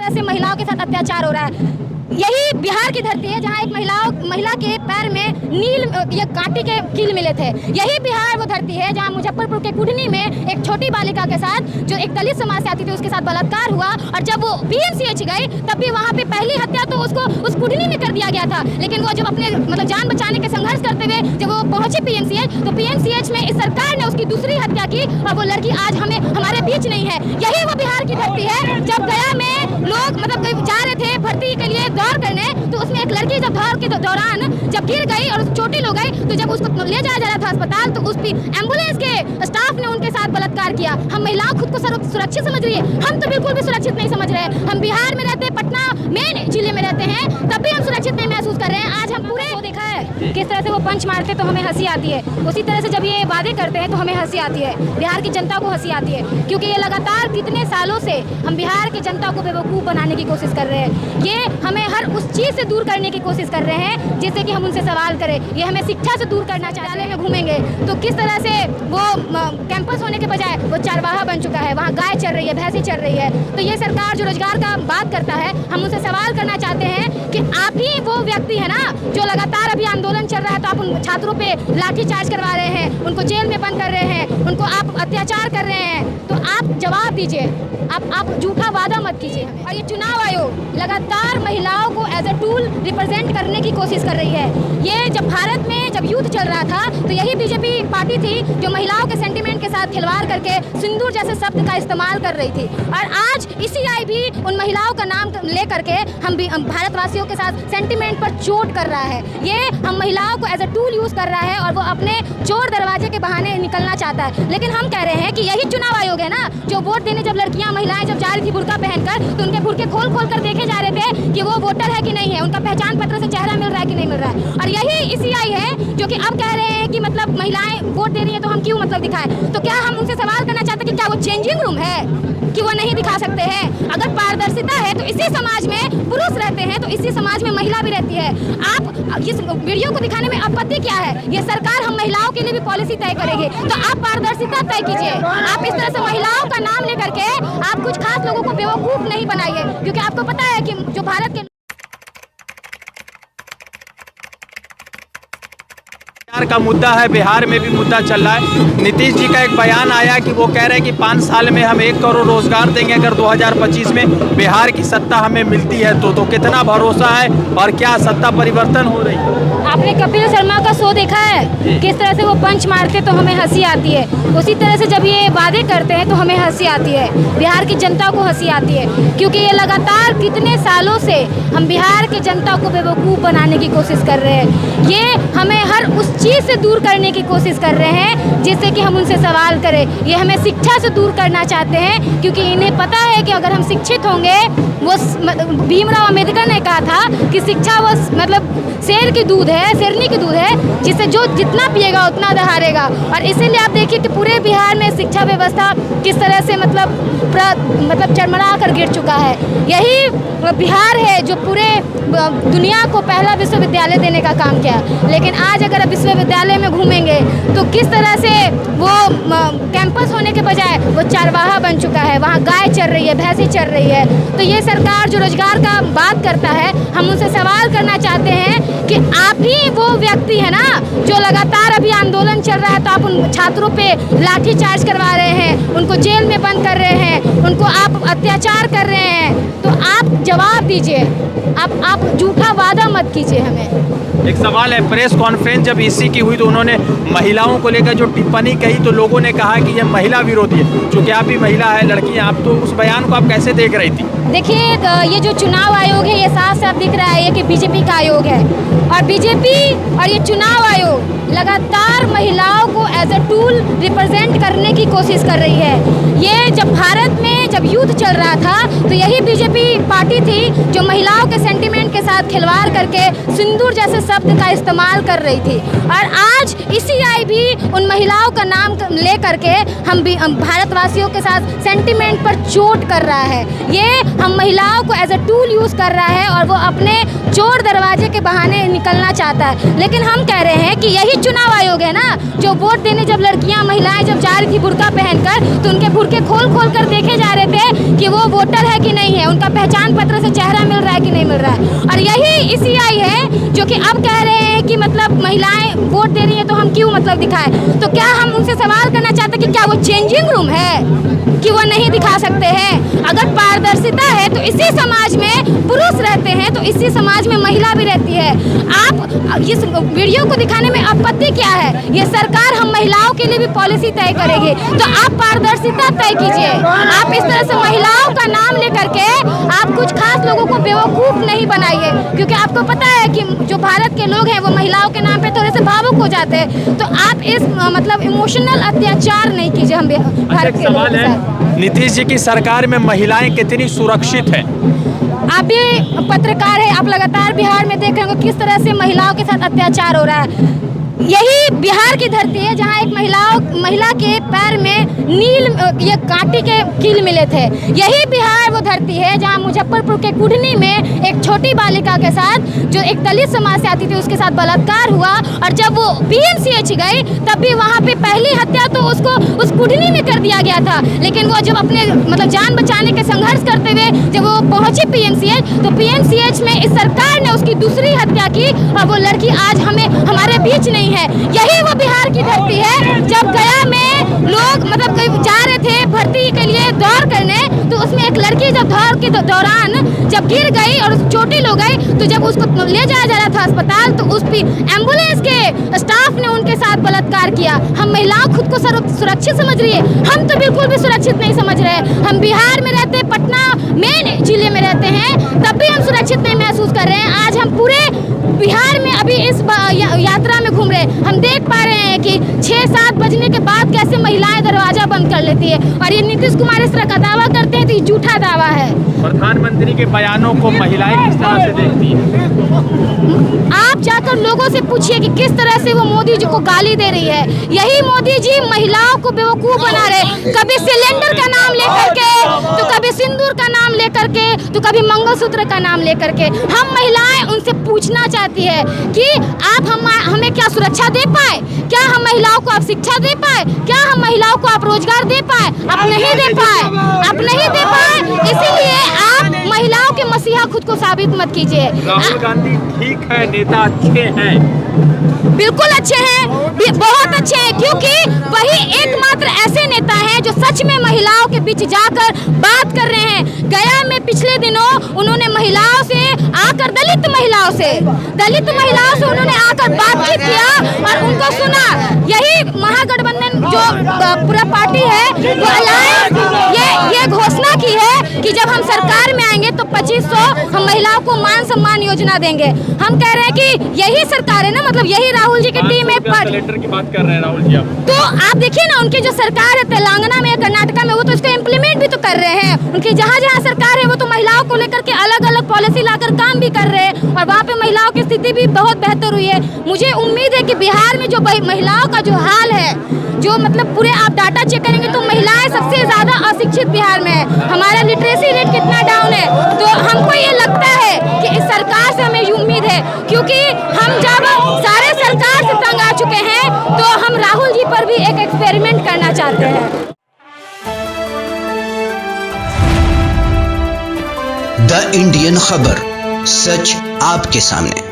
तरह से महिलाओं के साथ अत्याचार हो रहा है। यही बिहार की धरती है जहां एक महिला के पैर में नील ये कांटे के कील मिले थे। यही बिहार वो धरती है जहां मुजफ्फरपुर के कुढ़नी में एक छोटी बालिका के साथ, जो एक दलित समाज से आती थी, उसके साथ बलात्कार हुआ और जब वो पीएमसीएच गई तब भी वहां पे पहली हत्या तो उसको उस कुढ़नी में कर दिया गया था। लेकिन वो जब अपने मतलब जान बचाने के संघर्ष करते हुए जब वो पहुंची पीएमसीएच, तो पीएमसीएच में इस सरकार ने उसकी दूसरी हत्या की और वो लड़की आज हमारे बीच नहीं है। यही वो बिहार की धरती है। जब गया में लोग मतलब जा रहे थे भर्ती के लिए दौड़ करने, तो उसमें एक लड़की जब दौड़ के दौरान जब गिर गई और चोटिल हो गई, तो जब उसको ले जाया जा रहा था अस्पताल, तो उस एम्बुलेंस के स्टाफ ने उनके साथ बलात्कार किया। हम महिलाओं खुद को सुरक्षित समझ रही है? हम तो बिल्कुल भी सुरक्षित नहीं समझ रहे हैं। हम बिहार में रहते हैं, पटना मेन जिले में रहते हैं, तब भी हम सुरक्षित नहीं महसूस कर रहे हैं। आज हम पूरे देखा है किस तरह से वो पंच मारते तो हमें हंसी आती है, उसी तरह से जब ये वादे करते हैं तो हमें हंसी आती है। बिहार की जनता को हंसी आती है, क्योंकि ये लगातार कितने सालों से हम बिहार की जनता को बेवकूफ़ बनाने की कोशिश कर रहे हैं। ये हमें हर उस चीज़ से दूर करने की कोशिश कर रहे हैं जिससे कि हम उनसे सवाल करें। ये हमें शिक्षा से दूर करना चाहते हैं। घूमेंगे तो किस तरह से वो कैंपस होने के बजाय वो चारवाहा बन चुका है, वहाँ गाय चल रही है, भैंसी चल रही है। तो ये सरकार जो रोजगार का बात करता है, हम उनसे सवाल करना चाहते हैं कि आप ही वो व्यक्ति है ना जो लगातार अभी आंदोलन चल रहा है तो आप उन छात्रों पे लाठीचार्ज करवा रहे हैं, उनको जेल में बंद कर रहे हैं, उनको आप अत्याचार कर रहे हैं। तो आप जवाब दीजिए, आप झूठा वादा मत कीजिए। और ये चुनाव आयोग लगातार महिलाओं को एज अ टूल रिप्रेजेंट करने की कोशिश कर रही है। ये जब भारत में जब युद्ध चल रहा था तो यही बीजेपी पार्टी थी जो महिलाओं के सेंटिमेंट के साथ खिलवाड़ करके सिंदूर जैसे शब्द का इस्तेमाल कर रही थी। और आज ईसीआई भी उन महिलाओं का नाम ले करके हम भारतवासियों के साथ सेंटिमेंट पर चोट कर रहा है। ये हम महिलाओं को एज अ टूल यूज कर रहा है और वो अपने चोर दरवाजे के बहाने निकलना चाहता है। लेकिन हम कह रहे हैं कि यही चुनाव आयोग है ना जो वोट देने जब लड़कियां महिलाएं जब जा रही थी बुर्का पहनकर, तो उनके बुर्के खोल खोल कर देखे जा रहे थे कि वो वोटर है कि नहीं है, उनका पहचान पत्र से चेहरा मिल रहा है कि नहीं मिल रहा है। और यही ईसीआई है जो कि अब कह रहे हैं कि मतलब महिलाएं वोट दे रही है तो हम क्यों मतलब दिखाएं। तो क्या हम उनसे सवाल करना चाहते हैं कि क्या वो चेंजिंग रूम है कि वो नहीं दिखा सकते हैं? अगर पारदर्शिता है तो इसी समाज में पुरुष रहते हैं तो इसी समाज में महिला भी रहती है। आप इस वीडियो को दिखाने में आपत्ति क्या है? ये सरकार हम महिलाओं के लिए भी पॉलिसी तय करेगी, तो आप पारदर्शिता तय कीजिए। आप इस तरह से महिलाओं का नाम लेकर के आप कुछ खास लोगों को बेवकूफ नहीं बनाइए, क्योंकि आपको पता है कि जो भारत के बिहार का मुद्दा है, बिहार में भी मुद्दा चल रहा है। नीतीश जी का एक बयान आया कि वो कह रहे हैं कि 5 साल में हम 1 करोड़ रोजगार देंगे अगर 2025 में बिहार की सत्ता हमें मिलती है तो कितना भरोसा है और क्या सत्ता परिवर्तन हो रही है? आपने कपिल शर्मा का शो देखा है? किस तरह से वो पंच मारते तो हमें हंसी आती है, उसी तरह से जब ये वादे करते हैं तो हमें हंसी आती है। बिहार की जनता को हंसी आती है, क्योंकि ये लगातार कितने सालों से हम बिहार की जनता को बेवकूफ़ बनाने की कोशिश कर रहे हैं। ये हमें हर उस चीज़ से दूर करने की कोशिश कर रहे हैं जिससे कि हम उनसे सवाल करें। ये हमें शिक्षा से दूर करना चाहते हैं, क्योंकि इन्हें पता है कि अगर हम शिक्षित होंगे, वो भीमराव अम्बेडकर ने कहा था कि शिक्षा वो मतलब शेर की दूध है, शेरनी की दूध है, जिससे जो जितना पिएगा उतना दहाड़ेगा। और इसीलिए आप देखिए कि पूरे बिहार में शिक्षा व्यवस्था किस तरह से मतलब चरमरा कर गिर चुका है। यही बिहार है जो पूरे दुनिया को पहला विश्वविद्यालय देने का काम किया। लेकिन आज अगर आप विश्वविद्यालय में घूमेंगे तो किस तरह से वो कैंपस होने के बजाय वो चारवाहा बन चुका है, वहाँ गाय चल रही है, भैंसी चल रही है। तो ये सरकार जो रोजगार का बात करता है, हम उनसे सवाल करना चाहते हैं कि आप ही वो व्यक्ति है ना जो लगातार अभी आंदोलन चल रहा है तो आप उन छात्रों पे लाठीचार्ज करवा रहे हैं, उनको जेल में बंद कर रहे हैं, उनको आप अत्याचार कर रहे हैं। तो आप जवाब दीजिए, आप झूठा वादा मत कीजिए हमें। एक सवाल है, प्रेस कॉन्फ्रेंस जब ईसी की हुई तो उन्होंने महिलाओं को लेकर जो टिप्पणी कही तो लोगों ने कहा कि यह महिला विरोधी है। चूँकि आप भी महिला है, लड़की हैं आप, तो उस बयान को आप कैसे देख रही थी? देखिए, ये जो चुनाव आयोग है ये साफ साफ दिख रहा है ये कि बीजेपी का आयोग है, और बीजेपी और ये चुनाव आयोग लगातार महिलाओं को एज अ टूल रिप्रेजेंट करने की कोशिश कर रही है। ये जब भारत में जब युद्ध चल रहा था तो यही बीजेपी पार्टी थी जो महिलाओं के सेंटिमेंट के साथ खिलवाड़ करके सिंदूर जैसे शब्द का इस्तेमाल कर रही थी। और आज ईसीआई भी उन महिलाओं का नाम ले करके हम भारतवासियों के साथ सेंटिमेंट पर चोट कर रहा है। ये हम महिलाओं को एज अ टूल यूज़ कर रहा है और वो अपने चोर दरवाजे के बहाने निकलना चाहता है। लेकिन हम कह रहे हैं कि यही चुनाव आयोग है ना, जो वोट देने जब लड़कियां महिलाएं जब जा रही थी बुर्का पहनकर, तो उनके बुर्के खोल खोल कर देखे जा रहे थे कि वो वोटर है कि नहीं है, उनका पहचान पत्र से चेहरा मिल रहा है कि नहीं मिल रहा है। और यही ECI है जो कि अब कह रहे हैं कि मतलब महिलाएं वोट दे रही हैं तो हम क्यों मतलब दिखाएं। तो क्या हम उनसे सवाल करना चाहते हैं कि क्या वो चेंजिंग रूम है कि वो नहीं दिखा सकते हैं? अगर पारदर्शिता है तो इसी समाज में पुरुष रहते हैं तो इसी समाज में महिला भी रहती है। आप इस वीडियो को दिखाने में आपत्ति क्या है? ये सरकार हम महिलाओं के लिए भी पॉलिसी तय करेगी, तो आप पारदर्शिता तय कीजिए। आप इस तरह से महिलाओं का नाम लेकर के आप कुछ खास लोगों को बेवकूफ़ नहीं बनाइए, क्योंकि आपको पता है कि जो भारत के लोग हैं वो महिलाओं के नाम पे थोड़े से भावुक हो जाते हैं। तो आप इस मतलब इमोशनल अत्याचार नहीं कीजिए हम भारत के लोगों के साथ। नीतीश जी की सरकार में महिलाएं कितनी सुरक्षित है? आप भी पत्रकार है, आप लगातार बिहार में देख रहे होंगे किस तरह से महिलाओं के साथ अत्याचार हो रहा है। यही बिहार की धरती है जहां एक महिला के पैर में नील ये कांटे के कील मिले थे। यही बिहार वो धरती है जहां मुजफ्फरपुर के कुढ़नी में एक छोटी बालिका के साथ, जो एक दलित समाज से आती थी, उसके साथ बलात्कार हुआ। और जब वो PMCH गई तब भी वहां पे पहली हत्या तो उसको उस कुढ़नी में कर दिया गया था। लेकिन वो जब अपने मतलब जान बचाने के संघर्ष करते हुए जब वो पहुंची PMCH, तो PMCH में इस सरकार ने उसकी दूसरी हत्या की और वो लड़की आज हमारे बीच नहीं है। यही वो बिहार की धरती है। जब गया में लोग मतलब जा रहे थे भर्ती के लिए दौड़ करने, तो उसमें एक लड़की जब दौड़ के दौरान जब गिर गई और चोटिल हो गई, तो जब उसको ले जाया जा रहा था अस्पताल, तो उस एम्बुलेंस के स्टाफ ने उनके साथ बलात्कार किया। हम महिलाओं खुद को सुरक्षित समझ रही है? हम तो बिल्कुल भी सुरक्षित नहीं समझ रहे। हम बिहार में रहते, पटना मेन जिले में रहते हैं, तब भी हम सुरक्षित नहीं महसूस कर रहे हैं। आज हम पूरे बिहार में अभी इस यात्रा में घूम रहे हैं, हम देख पा रहे हैं कि 6-7 बजने के बाद कैसे महिलाएं दरवाजा बंद कर लेती है। और ये नीतीश कुमार इस तरह का दावा करते हैं तो ये झूठा दावा है। प्रधानमंत्री के बयानों को महिलाएं किस तरह से देखती हैं? आप जाकर लोगों से पूछिए कि किस तरह से वो मोदी जी को गाली दे रही है। यही मोदी जी महिलाओं को बेवकूफ़ बना रहे, कभी सिलेंडर का नाम लेकर के, तो कभी सिंदूर का नाम लेकर के, तो कभी मंगलसूत्र का नाम लेकर के। हम महिलाएं उनसे पूछना चाहती है कि आप हमें क्या सुरक्षा दे पाए? क्या हम महिलाओं को आप शिक्षा दे पाए? क्या हम महिलाओं को आप रोजगार दे पाए? आप नहीं दे पाए, आप नहीं दे पाए। इसीलिए आप महिलाओं के मसीहा खुद को साबित मत कीजिए। राहुल गांधी ठीक है, नेता अच्छे हैं, बिल्कुल अच्छे हैं, बहुत अच्छे हैं, क्योंकि वही एकमात्र ऐसे नेता हैं जो सच में महिलाओं के बीच जाकर बात कर रहे हैं। गया में पिछले दिनों उन्होंने महिलाओं से आकर दलित महिलाओं से उन्होंने आकर बातचीत किया और उनको सुना। यही महागठबंधन जो पूरा पार्टी है वो अलायंस ये घोषणा की है कि जब हम सरकार में आएंगे तो 2500 हम महिलाओं को मान सम्मान योजना देंगे। हम कह रहे हैं कि यही सरकार है ना, मतलब यही राहुल जी की टीम है। कैलेंडर की बात कर रहे हैं राहुल जी आप। तो आप देखिए ना, उनकी जो सरकार है तेलंगाना में, कर्नाटका में, वो तो इसको इम्प्लीमेंट भी तो कर रहे हैं। उनकी जहाँ जहाँ सरकार है वो तो महिलाओं को लेकर के अलग अलग पॉलिसी लाकर काम भी कर रहे हैं और वहाँ पे महिलाओं की स्थिति भी बहुत बेहतर हुई है। मुझे उम्मीद है कि बिहार में जो महिलाओं का जो हाल है, जो मतलब पूरे आप डाटा चेक करेंगे तो महिलाएं सबसे ज़्यादा अशिक्षित बिहार में है। हमारा लिटरेसी रेट कितना डाउन है। तो हमको ये लगता है कि इस सरकार से हमें उम्मीद है, क्योंकि हम जब सारे सरकार से तंग आ चुके हैं तो हम राहुल जी पर भी एक एक्सपेरिमेंट करना चाहते हैं। द इंडियन खबर, सच आपके सामने।